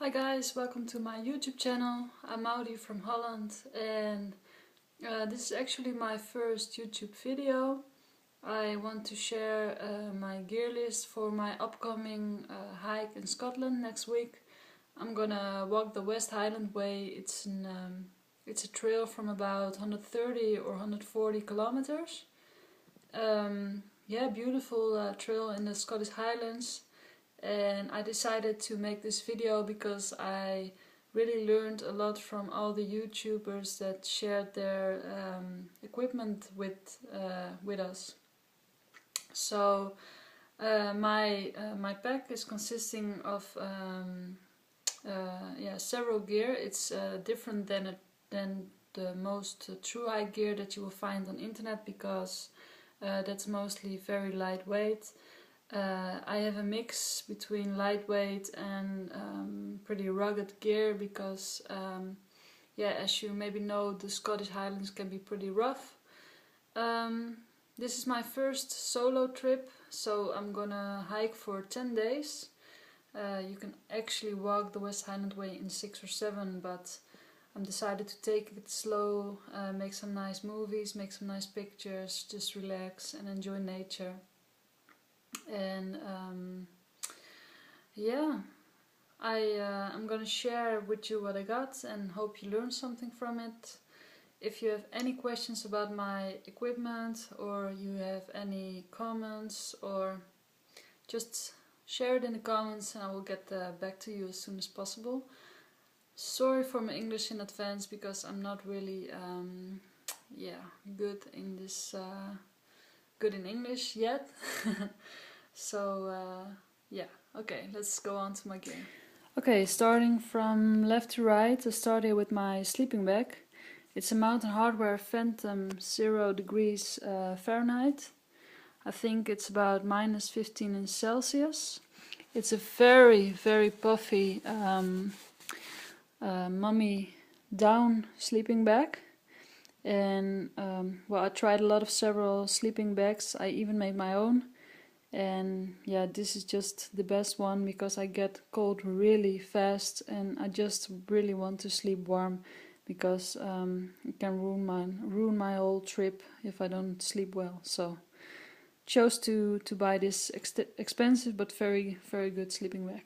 Hi guys, welcome to my YouTube channel. I'm Maudie from Holland and this is actually my first YouTube video. I want to share my gear list for my upcoming hike in Scotland next week. I'm gonna walk the West Highland Way. It's a trail from about 130 or 140 kilometers. Yeah, beautiful trail in the Scottish Highlands. And I decided to make this video because I really learned a lot from all the YouTubers that shared their equipment with us. So my pack is consisting of several gear. It's different than the most true hike gear that you will find on internet because that's mostly very lightweight. I have a mix between lightweight and pretty rugged gear because, as you maybe know, the Scottish Highlands can be pretty rough. This is my first solo trip, so I'm gonna hike for 10 days. You can actually walk the West Highland Way in 6 or 7, but I'm decided to take it slow, make some nice movies, make some nice pictures, just relax and enjoy nature. And I'm gonna share with you what I got and hope you learn something from it. If you have any questions about my equipment or you have any comments, or just share it in the comments and I will get back to you as soon as possible. Sorry for my English in advance because I'm not really good in this good in English yet. So okay, let's go on to my gear. Okay, starting from left to right, I started with my sleeping bag. It's a Mountain Hardwear Phantom 0 degrees Fahrenheit. I think it's about -15 in Celsius. It's a very, very puffy mummy down sleeping bag. And I tried a lot of several sleeping bags. I even made my own. And yeah, this is just the best one because I get cold really fast and I just really want to sleep warm because it can ruin my whole trip if I don't sleep well. So chose to buy this expensive but very, very good sleeping bag.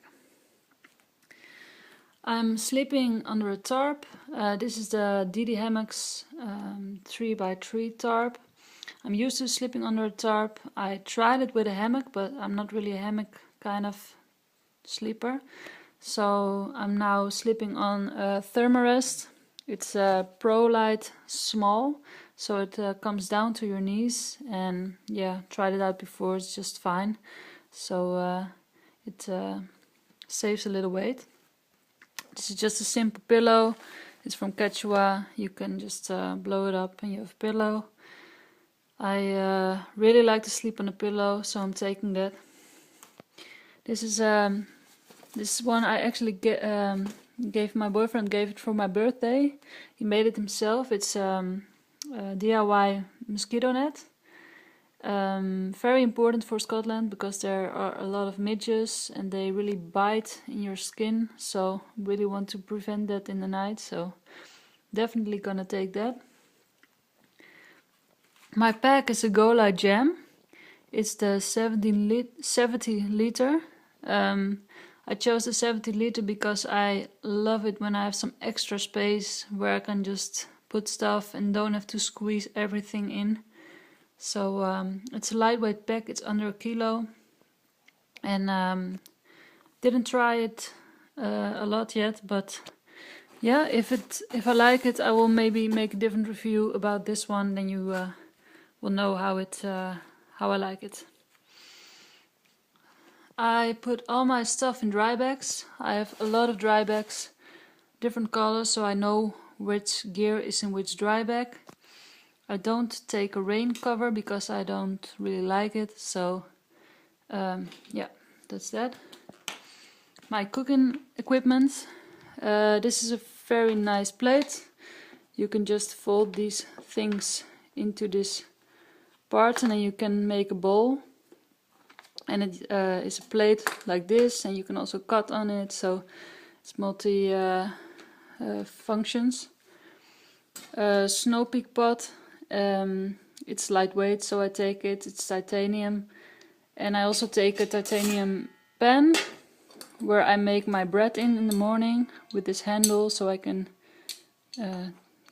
I'm sleeping under a tarp. This is the DD Hammocks 3x3 tarp. I'm used to sleeping under a tarp. I tried it with a hammock, but I'm not really a hammock kind of sleeper. So I'm now sleeping on a Thermarest. It's a ProLite small, so it comes down to your knees. And yeah, tried it out before, it's just fine. So it saves a little weight. This is just a simple pillow. It's from Quechua. You can just blow it up and you have a pillow. I really like to sleep on a pillow, so I'm taking that. This is one I actually gave my boyfriend. Gave it for my birthday. He made it himself. It's a DIY mosquito net. Very important for Scotland because there are a lot of midges and they really bite in your skin. So really want to prevent that in the night. So definitely gonna take that. My pack is a Gola Jam. It's the 70 liter. I chose the 70 liter because I love it when I have some extra space where I can just put stuff and don't have to squeeze everything in. So it's a lightweight pack, it's under a kilo. And didn't try it a lot yet, but yeah, if I like it, I will maybe make a different review about this one. Then you will know how I like it. I put all my stuff in dry bags. I have a lot of dry bags, different colors, so I know which gear is in which dry bag. I don't take a rain cover because I don't really like it. So yeah, that's that. My cooking equipment. This is a very nice plate. You can just fold these things into this part and then you can make a bowl. And it is a plate like this, and you can also cut on it. So It's multi functions. Snow peak pot. It's lightweight, so I take it. It's titanium. And I also take a titanium pan where I make my bread in the morning with this handle so I can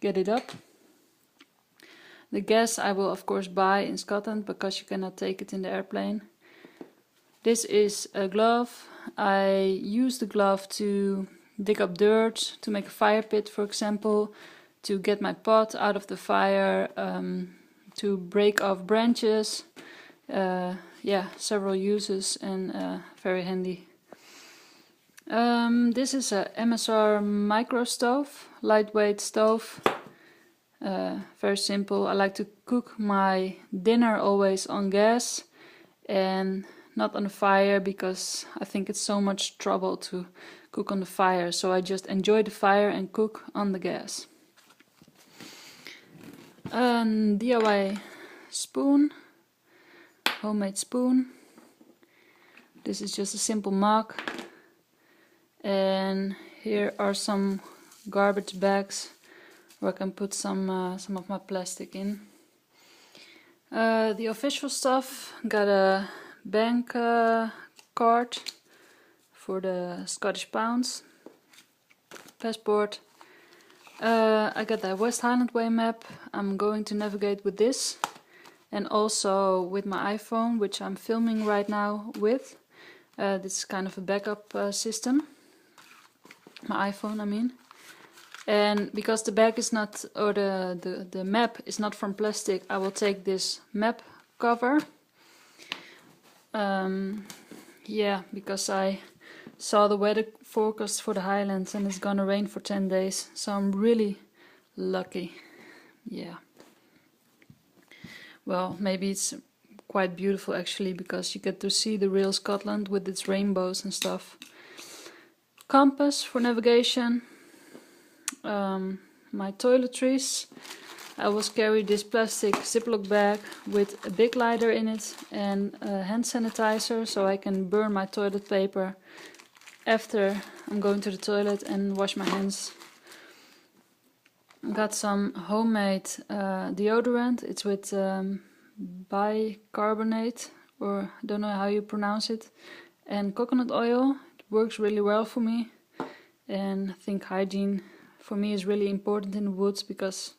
get it up. The gas I will of course buy in Scotland because you cannot take it in the airplane. This is a glove. I use the glove to dig up dirt, to make a fire pit for example, to get my pot out of the fire, to break off branches. Yeah, several uses and very handy. This is a MSR micro stove, lightweight stove. Very simple. I like to cook my dinner always on gas and not on the fire because I think it's so much trouble to cook on the fire. So I just enjoy the fire and cook on the gas. DIY spoon, homemade spoon. This is just a simple mug. And here are some garbage bags where I can put some of my plastic in. The official stuff, got a bank card for the Scottish pounds, passport. I got the West Highland Way map. I'm going to navigate with this and also with my iPhone, which I'm filming right now with. This is kind of a backup system. My iPhone, I mean. And because the bag is not, or the map is not from plastic, I will take this map cover. Yeah, because I saw the weather forecast for the Highlands and it's gonna rain for 10 days, so I'm really lucky. Yeah. Well, maybe it's quite beautiful actually, because you get to see the real Scotland with its rainbows and stuff. Compass for navigation. My toiletries. I always carry this plastic Ziploc bag with a big lighter in it and a hand sanitizer so I can burn my toilet paper after I'm going to the toilet and wash my hands. Got some homemade deodorant. It's with bicarbonate, or I don't know how you pronounce it, and coconut oil. It works really well for me, and I think hygiene for me is really important in the woods because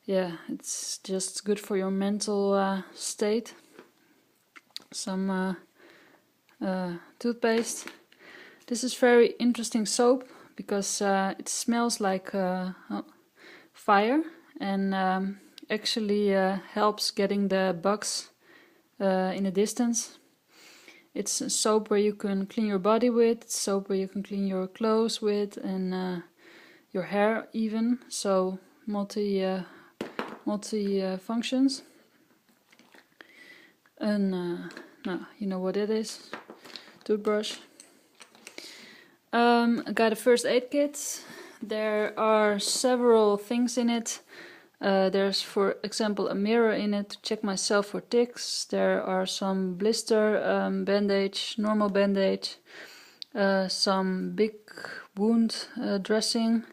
yeah, it's just good for your mental state. Some toothpaste. This is very interesting soap because it smells like fire and actually helps getting the bugs in a distance. It's a soap where you can clean your body with, it's soap where you can clean your clothes with, and your hair even. So multi functions. And no, you know what it is. Toothbrush. I got a first aid kit. There are several things in it. There's, for example, a mirror in it to check myself for ticks. There are some blister bandage, normal bandage, some big wound dressing,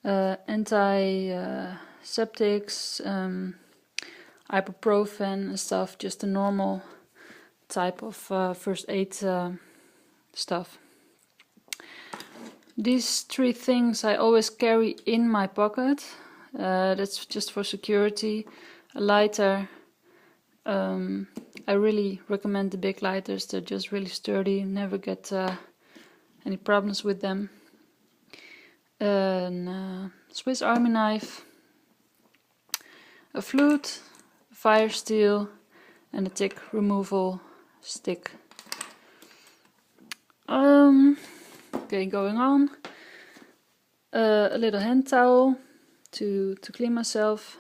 antiseptics, ibuprofen and stuff, just the normal type of first aid stuff. These three things I always carry in my pocket. That's just for security. A lighter. I really recommend the big lighters. They're just really sturdy. Never get any problems with them. A Swiss Army knife. A flute. A fire steel. And a tick removal stick. Okay, going on. A little hand towel to clean myself.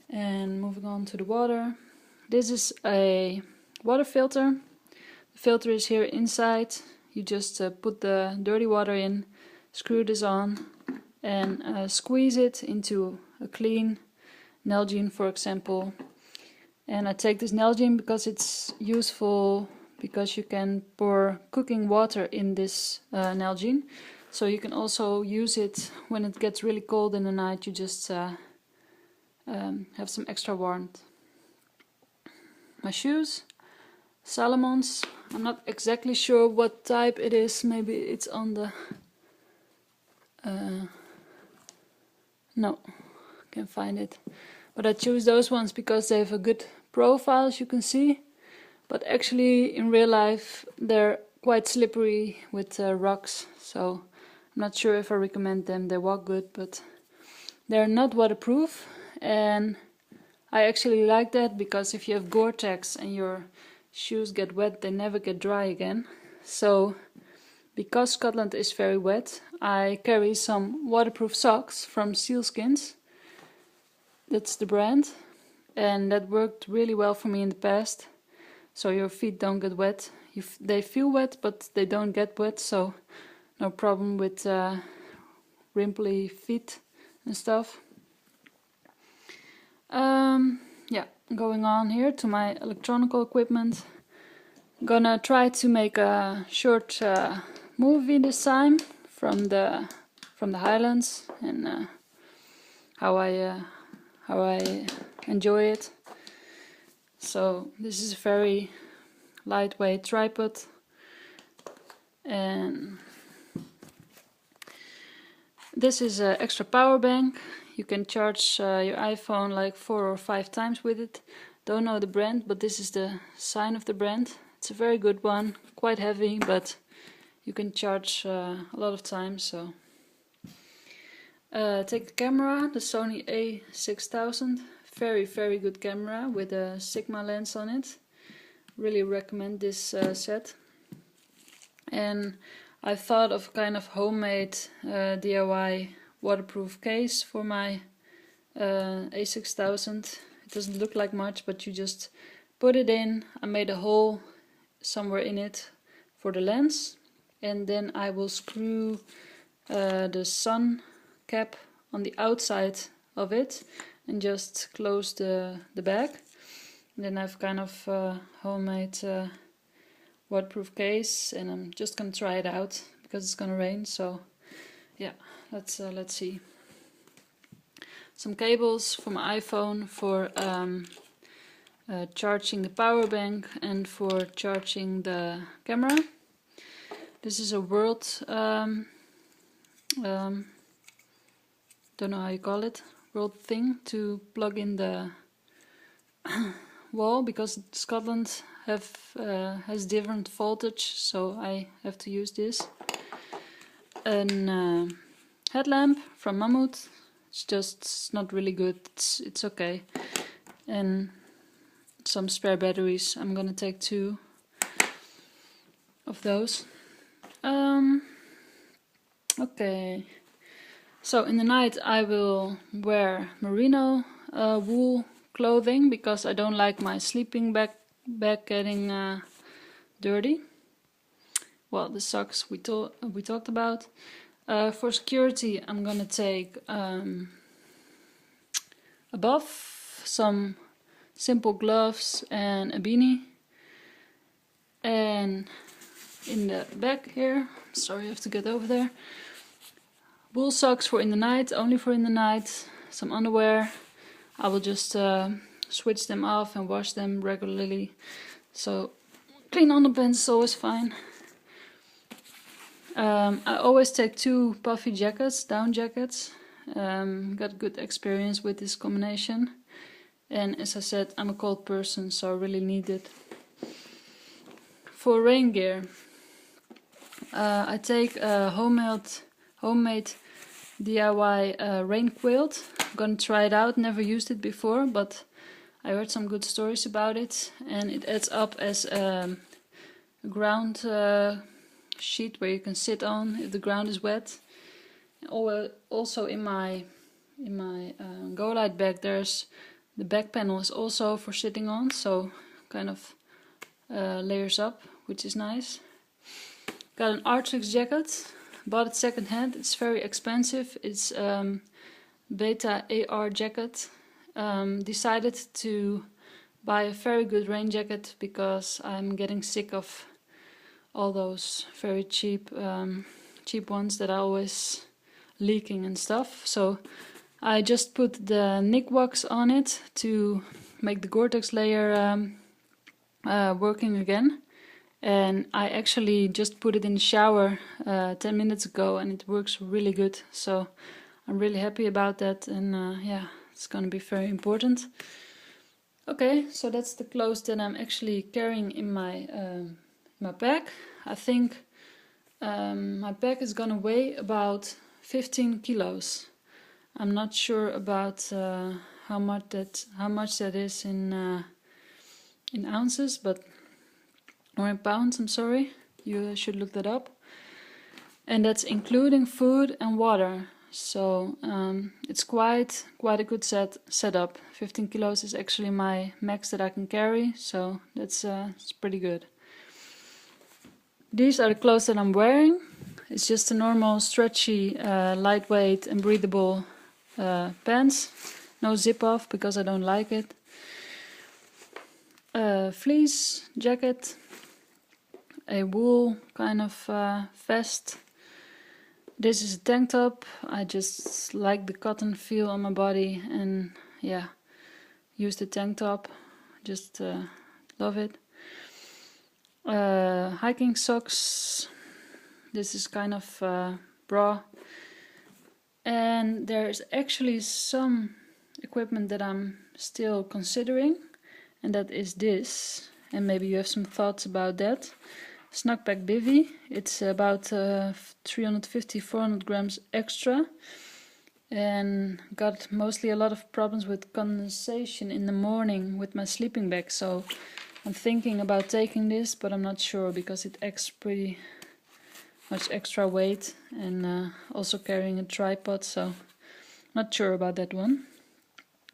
And moving on to the water. This is a water filter. The filter is here inside. You just put the dirty water in, screw this on, and squeeze it into a clean Nalgene, for example. And I take this Nalgene because it's useful because you can pour cooking water in this Nalgene. So you can also use it when it gets really cold in the night. You just have some extra warmth. My shoes, Salomons. I'm not exactly sure what type it is. Maybe it's on the... no, can't find it. But I choose those ones because they have a good profile, as you can see. But actually, in real life, they're quite slippery with rocks. So I'm not sure if I recommend them. They walk good, but they're not waterproof. And I actually like that because if you have Gore-Tex and your shoes get wet, they never get dry again. So because Scotland is very wet, I carry some waterproof socks from Sealskins. That's the brand. And that worked really well for me in the past. So your feet don't get wet. They feel wet, but they don't get wet. So no problem with wrinkly feet and stuff. Yeah, going on here to my electronical equipment. I'm gonna try to make a short movie this time from the Highlands and how I enjoy it. So this is a very lightweight tripod, and this is an extra power bank. You can charge your iPhone like 4 or 5 times with it. Don't know the brand, but this is the sign of the brand. It's a very good one, quite heavy, but you can charge a lot of times. So take the camera, the Sony A6000. Very good camera with a Sigma lens on it. Really recommend this set. And I thought of kind of homemade DIY waterproof case for my A6000. It doesn't look like much, but you just put it in. I made a hole somewhere in it for the lens, and then I will screw the sun cap on the outside of it and just close the bag. And then I've kind of homemade waterproof case, and I'm just gonna try it out because it's gonna rain. So yeah, let's see. Some cables for my iPhone for charging the power bank and for charging the camera. This is a World don't know how you call it, World thing to plug in the wall, because Scotland has different voltage, so I have to use this. An headlamp from Mammoth. It's not really good. It's okay. And some spare batteries. I'm gonna take 2 of those. Okay. So in the night I will wear merino wool clothing because I don't like my sleeping bag getting dirty. Well, the socks we talked about. For security, I'm gonna take a buff, some simple gloves and a beanie. And in the back here, sorry I have to get over there, wool socks for in the night, only for in the night, some underwear. I will just switch them off and wash them regularly. So clean underpants is always fine. I always take 2 puffy jackets, down jackets. Got good experience with this combination. And as I said, I'm a cold person, so I really need it. For rain gear, I take a homemade DIY rain quilt. I'm gonna try it out, never used it before, but I heard some good stories about it. And it adds up as a ground sheet where you can sit on if the ground is wet. Also in my Go Light bag, there's the back panel is also for sitting on, so kind of layers up, which is nice. Got an Arctic jacket, bought it second hand. It's very expensive. It's Beta AR jacket. Decided to buy a very good rain jacket because I'm getting sick of all those very cheap ones that are always leaking and stuff. So I just put the Nick wax on it to make the Gore-Tex layer working again. And I actually just put it in the shower 10 minutes ago and it works really good. So I'm really happy about that, and yeah, it's gonna be very important. Okay, so that's the clothes that I'm actually carrying in my bag. I think my bag is gonna weigh about 15 kilos. I'm not sure about how much that is in ounces, but or in pounds. I'm sorry. You should look that up. And that's including food and water. So it's quite a good setup. 15 kilos is actually my max that I can carry, so that's it's pretty good. These are the clothes that I'm wearing. It's just a normal stretchy, lightweight and breathable pants. No zip off because I don't like it. Fleece jacket. A wool kind of vest. This is a tank top. I just like the cotton feel on my body, and yeah, use the tank top. Just love it. Hiking socks. This is kind of bra. And there's actually some equipment that I'm still considering, and that is this. And maybe you have some thoughts about that. Snackpack Bivy. It's about 350-400 grams extra, and got mostly a lot of problems with condensation in the morning with my sleeping bag, so I'm thinking about taking this, but I'm not sure because it adds pretty much extra weight, and also carrying a tripod, so not sure about that one.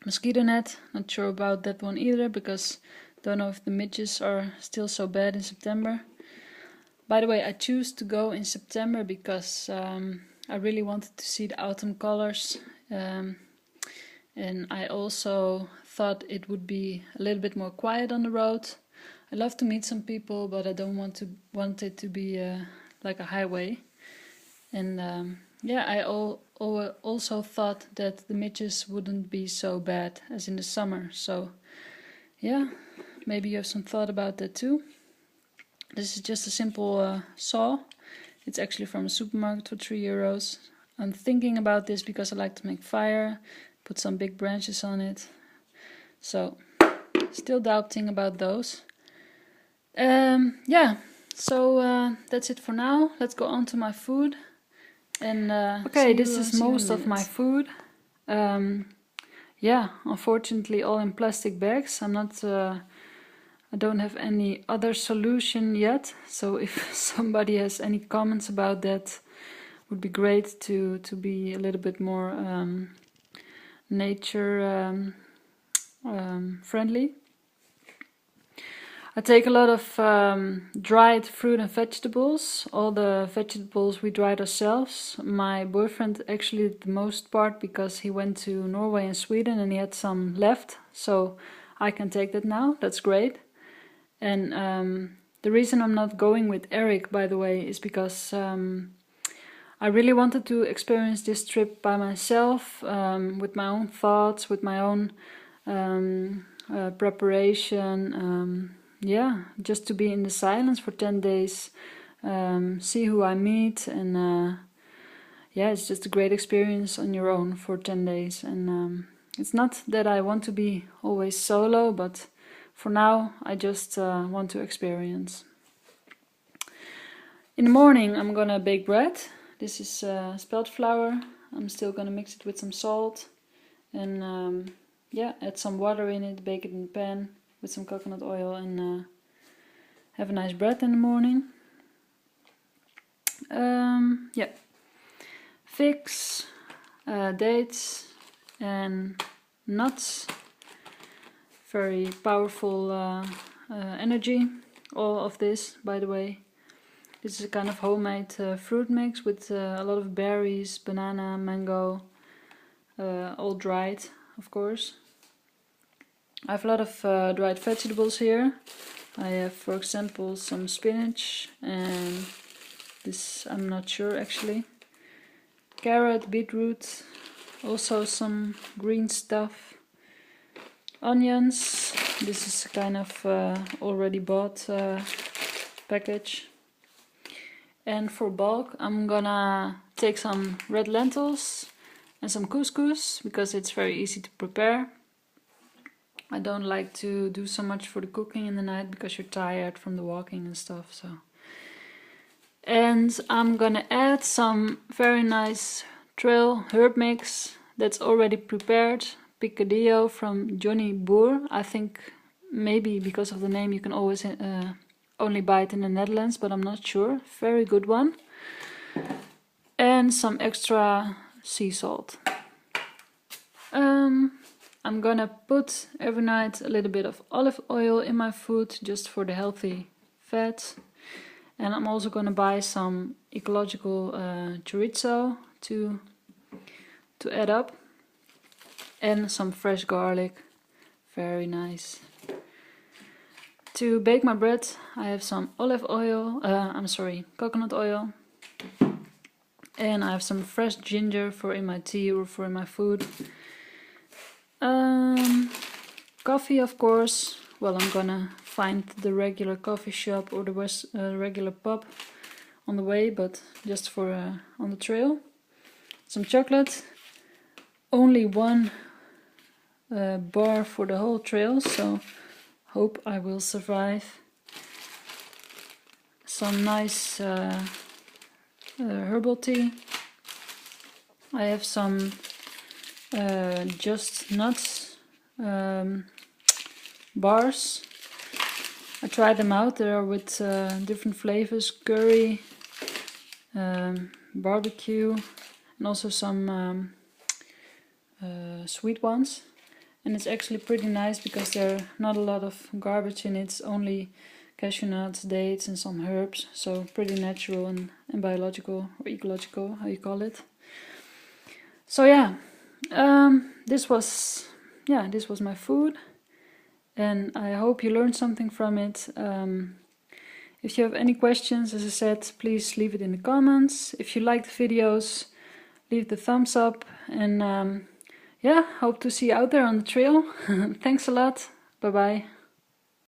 Mosquito net, not sure about that one either because don't know if the midges are still so bad in September. By the way, I choose to go in September because I really wanted to see the autumn colors, and I also thought it would be a little bit more quiet on the road. I love to meet some people, but I don't want it to be like a highway. And yeah, I also thought that the midges wouldn't be so bad as in the summer. So yeah, maybe you have some thought about that too. This is just a simple saw. It's actually from a supermarket for €3. I'm thinking about this because I like to make fire, put some big branches on it. So, still doubting about those. Yeah, so that's it for now. Let's go on to my food. And okay, this is most of my food. Yeah, unfortunately all in plastic bags. I don't have any other solution yet, so if somebody has any comments about that, would be great to be a little bit more nature friendly. I take a lot of dried fruit and vegetables. All the vegetables we dried ourselves. My boyfriend actually did the most part because he went to Norway and Sweden and he had some left, so I can take that now. That's great. And the reason I'm not going with Eric, by the way, is because I really wanted to experience this trip by myself, with my own thoughts, with my own preparation. Yeah, just to be in the silence for 10 days, see who I meet, and yeah, it's just a great experience on your own for 10 days. And it's not that I want to be always solo, but for now, I just want to experience. In the morning, I'm gonna bake bread. This is spelt flour. I'm still gonna mix it with some salt, and yeah, add some water in it, bake it in the pan with some coconut oil, and have a nice bread in the morning. Yeah, figs, dates, and nuts. Very powerful energy, all of this, by the way. This is a kind of homemade fruit mix with a lot of berries, banana, mango, all dried, of course. I have a lot of dried vegetables here. I have, for example, some spinach and this, I'm not sure actually. Carrot, beetroot, also some green stuff. Onions, this is kind of already bought package. And for bulk I'm gonna take some red lentils and some couscous because it's very easy to prepare. I don't like to do so much for the cooking in the night because you're tired from the walking and stuff. So, and I'm gonna add some very nice trail herb mix that's already prepared. Picadillo from Johnny Boer. I think maybe because of the name you can always only buy it in the Netherlands, but I'm not sure. Very good one. And some extra sea salt. I'm gonna put every night a little bit of olive oil in my food just for the healthy fat. And I'm also gonna buy some ecological chorizo to add up. And some fresh garlic. Very nice. To bake my bread I have some olive oil, coconut oil. And I have some fresh ginger for in my tea or for in my food. Coffee, of course. Well, I'm gonna find the regular coffee shop or the regular pub on the way, but just for on the trail. Some chocolate. Only one bar for the whole trail, so hope I will survive. Some nice herbal tea. I have some just nuts bars. I tried them out. They are with different flavors, curry, barbecue, and also some sweet ones. And it's actually pretty nice because there are not a lot of garbage in it. It's only cashew nuts, dates and some herbs. So pretty natural and biological or ecological, how you call it. So yeah, this was my food. And I hope you learned something from it. If you have any questions, as I said, please leave it in the comments. If you like the videos, leave the thumbs up. And yeah, hope to see you out there on the trail. Thanks a lot. Bye bye.